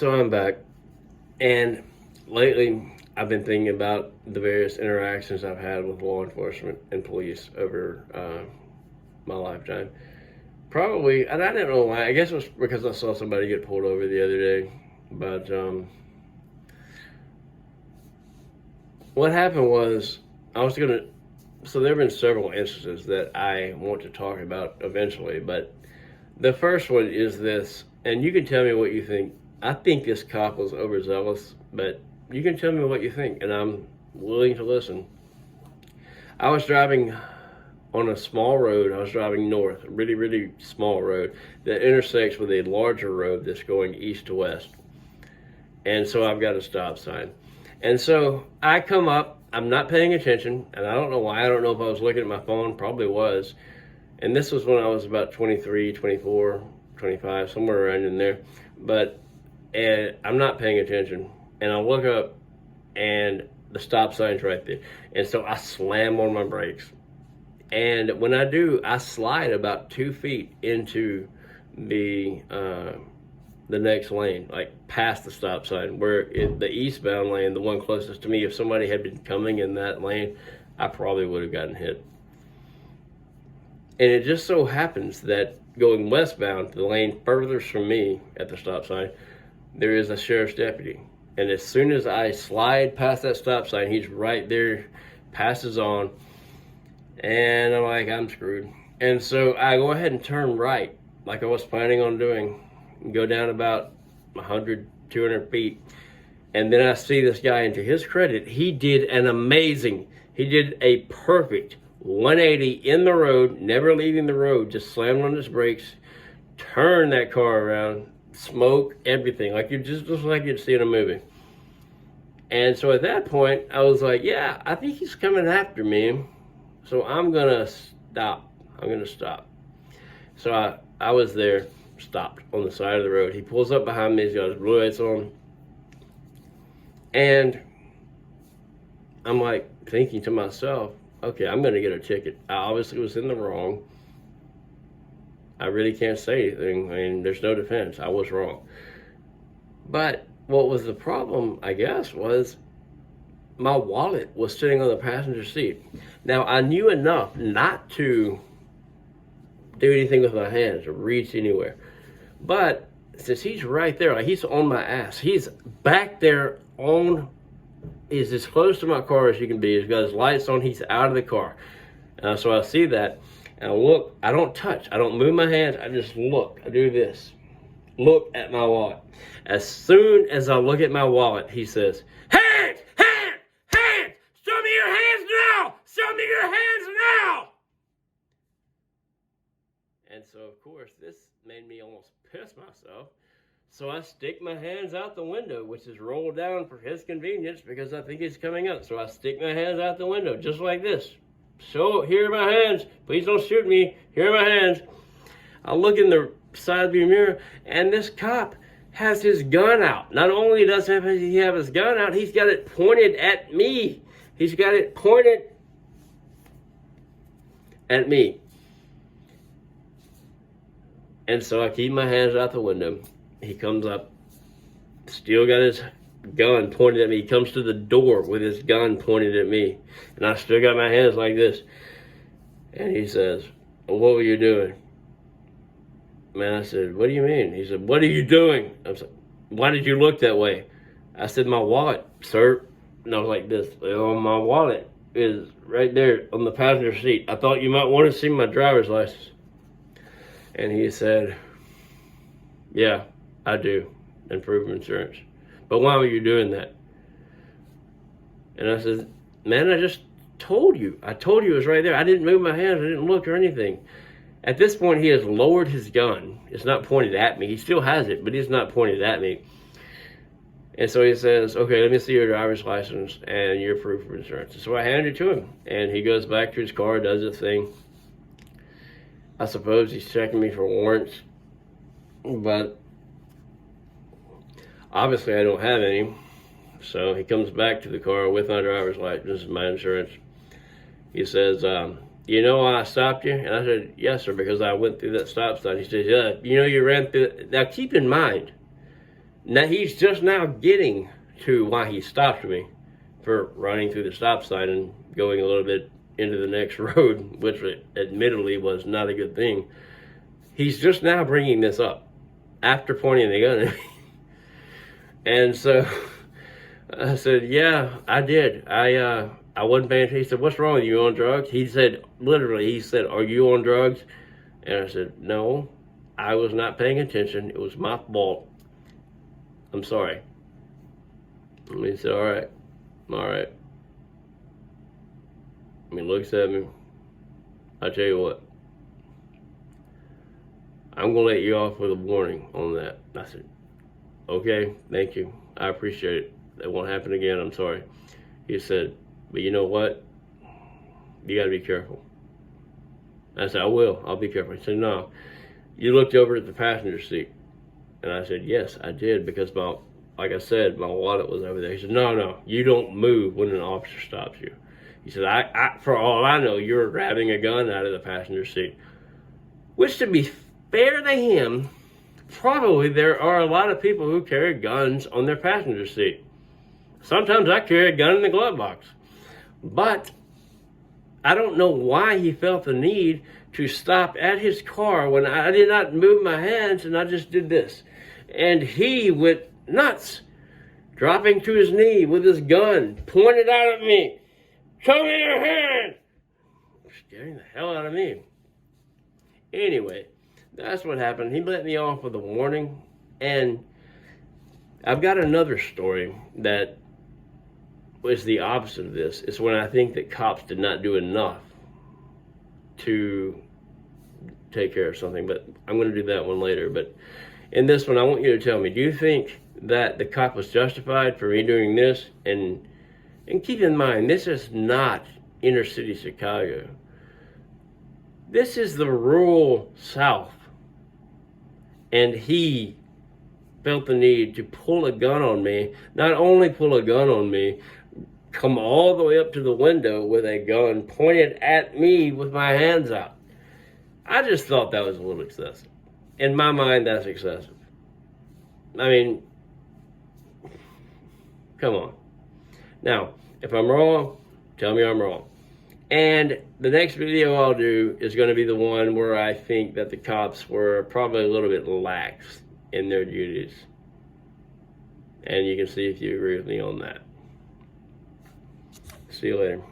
So I'm back, and lately I've been thinking about the various interactions I've had with law enforcement and police over my lifetime. Probably, and I didn't know why. I guess it was because I saw somebody get pulled over the other day. But what happened was I was gonna. So there have been several instances that I want to talk about eventually, but the first one is this, and you can tell me what you think. I think this cop was overzealous, but you can tell me what you think, and I'm willing to listen. I was driving on a small road. I was driving north, a really, really small road that intersects with a larger road that's going east to west. And so I've got a stop sign. And so I come up, I'm not paying attention, and I don't know why. I don't know if I was looking at my phone, probably was. And this was when I was about 23, 24, 25, somewhere around in there. And I'm not paying attention. And I look up, and the stop sign's right there. And so I slam on my brakes. And when I do, I slide about 2 feet into the next lane, like past the stop sign, where the eastbound lane, the one closest to me, if somebody had been coming in that lane, I probably would have gotten hit. And it just so happens that going westbound, the lane furthest from me at the stop sign, there is a sheriff's deputy. And as soon as I slide past that stop sign, he's right there, passes on, and I'm like, I'm screwed. And so I go ahead and turn right, like I was planning on doing, and go down about 100, 200 feet. And then I see this guy, and to his credit, he did a perfect 180 in the road, never leaving the road, just slammed on his brakes, turned that car around, smoke, everything, like you just like you'd see in a movie. And so at that point, I was like, yeah, I think he's coming after me. So I'm gonna stop. So I was there, stopped on the side of the road. He pulls up behind me, he's got his blue lights on. And I'm like thinking to myself, okay, I'm gonna get a ticket. I obviously was in the wrong. I really can't say anything. I mean, there's no defense. I was wrong. But what was the problem, I guess, was my wallet was sitting on the passenger seat. Now, I knew enough not to do anything with my hands or reach anywhere. But since he's right there, like he's on my ass, he's back there he's as close to my car as you can be. He's got his lights on, he's out of the car. So I see that, and I look, I don't touch, I don't move my hands, I just look, I do this. Look at my wallet. As soon as I look at my wallet, he says, hands! Show me your hands now! Show me your hands now! And so, of course, this made me almost piss myself. So I stick my hands out the window, which is rolled down for his convenience because I think he's coming up. So I stick my hands out the window, just like this. So, here are my hands. Please don't shoot me. Here are my hands. I look in the side view mirror, and this cop has his gun out. Not only does he have his gun out, he's got it pointed at me. He's got it pointed at me. And so I keep my hands out the window. He comes up, still got his gun pointed at me. He comes to the door with his gun pointed at me. And I still got my hands like this. And he says, well, what were you doing? Man, I said, what do you mean? He said, what are you doing? I was like, why did you look that way? I said, my wallet, sir. And I was like this, oh, my wallet is right there on the passenger seat. I thought you might want to see my driver's license. And he said, yeah, I do, and proof of insurance. But why were you doing that? And I said, man, I just told you. I told you it was right there. I didn't move my hands. I didn't look or anything. At this point, he has lowered his gun. It's not pointed at me. He still has it, but it's not pointed at me. And so he says, okay, let me see your driver's license and your proof of insurance. So I handed it to him, and he goes back to his car, does his thing. I suppose he's checking me for warrants, but obviously I don't have any. So he comes back to the car with my driver's license and my insurance. He says, you know why I stopped you? And I said, yes, sir, because I went through that stop sign. He says, yeah, you know you ran through. Now keep in mind, Now he's just now getting to why he stopped me for running through the stop sign and going a little bit into the next road, which admittedly was not a good thing. He's just now bringing this up after pointing the gun at me. And so I said, yeah, I did. I wasn't paying attention. He said, what's wrong with you? You on drugs? He said, literally, he said, are you on drugs? And I said, no, I was not paying attention. It was my fault. I'm sorry. And he said, all right. And he looks at me. I tell you what, I'm going to let you off with a warning on that. I said, okay, thank you. I appreciate it. That won't happen again. I'm sorry. He said, but you know what? You got to be careful. I said, I will. I'll be careful. He said, no. You looked over at the passenger seat. And I said, yes, I did, because like I said, my wallet was over there. He said, no, you don't move when an officer stops you. He said, I for all I know, you're grabbing a gun out of the passenger seat. Which, to be fair to him, probably there are a lot of people who carry guns on their passenger seat. Sometimes I carry a gun in the glove box. But I don't know why he felt the need to stop at his car when I did not move my hands and I just did this. And he went nuts, dropping to his knee with his gun, pointed out at me. Show me your hand! Scaring the hell out of me. Anyway, that's what happened. He let me off with a warning. And I've got another story that was the opposite of this. It's when I think that cops did not do enough to take care of something, but I'm going to do that one later. But in this one, I want you to tell me, do you think that the cop was justified for me doing this? And keep in mind, this is not inner city Chicago. This is the rural South. And he felt the need to pull a gun on me. Not only pull a gun on me, come all the way up to the window with a gun pointed at me with my hands out. I just thought that was a little excessive. In my mind, that's excessive. I mean, come on. Now, if I'm wrong, tell me I'm wrong. And the next video I'll do is going to be the one where I think that the cops were probably a little bit lax in their duties. And you can see if you agree with me on that. See you later.